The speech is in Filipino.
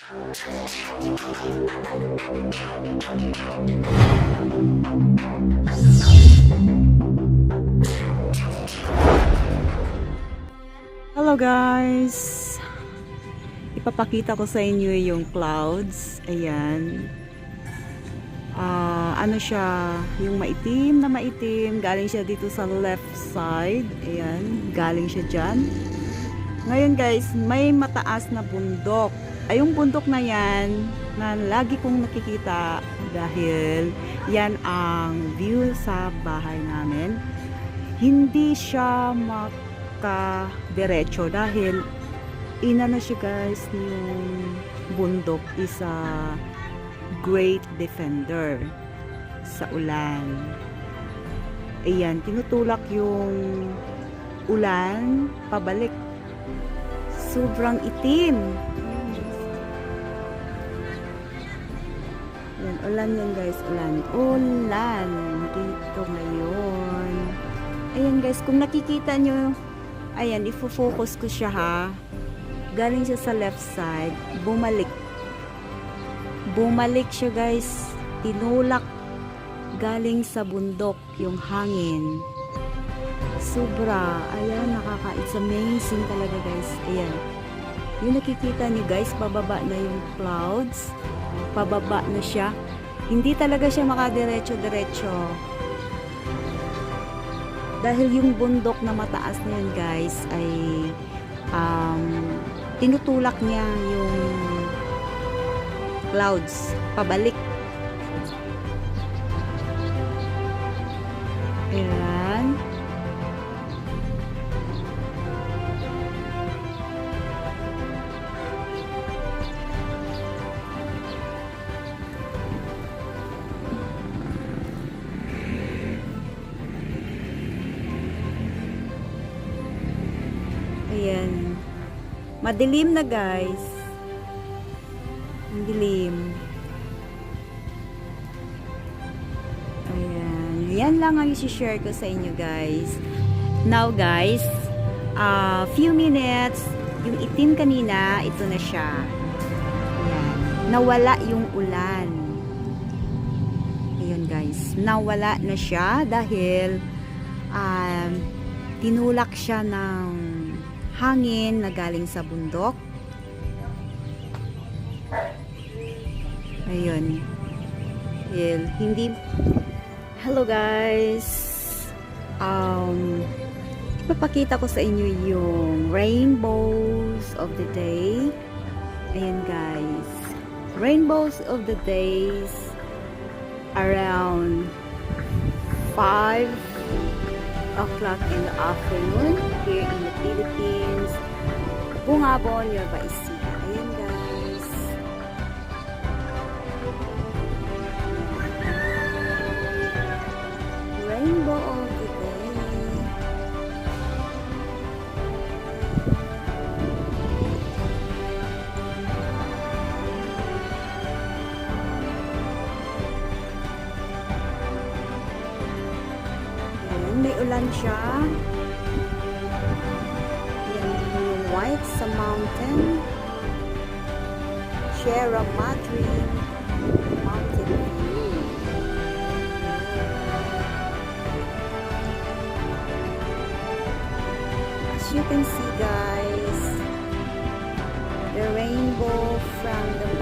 Hello guys! Ipapakita ko sa inyo yung clouds. Ayan. Ano siya, yung maitim na maitim. Galing siya dito sa left side. Ayan. Galing siya dyan. Ngayon guys, may mataas na bundok. Ay, yung bundok na yan, na lagi kong nakikita dahil yan ang view sa bahay namin. Hindi siya diretso dahil inano siya guys, yung bundok is a great defender sa ulan. Ayan, tinutulak yung ulan pabalik. Sobrang itim. Ayan, ulan yan guys, ulan dito ngayon. Ayan guys, kung nakikita nyo, ayan, ifo-focus ko siya ha. Galing siya sa left side, bumalik siya guys, tinulak galing sa bundok yung hangin. Sobra, ayan, it's amazing talaga guys. Ayan, yung nakikita niyo guys, pababa na yung clouds, pababa na siya, hindi talaga siya makadiretso-diretso dahil yung bundok na mataas na yun guys ay tinutulak niya yung clouds pabalik. Ayan. Ayan. Madilim na guys. Ang dilim. Ayan. Yan lang ang i-share ko sa inyo guys. Now guys, few minutes, yung itim kanina, ito na siya. Ayan. Nawala yung ulan. Ayan guys. Nawala na siya dahil tinulak siya ng hangin na galing sa bundok. Ayun. Hindi. Hello guys. Ipapakita ko sa inyo yung rainbows of the day. Ayan guys. Rainbows of the days around 5 o'clock in the afternoon here in the Philippines. Bungabon, Nueva Ecija. Ayan guys. Rainbow of the day. May ulan siya. Yan yung white sa mountain. Sierra Madre mountain view. As you can see guys, the rainbow from the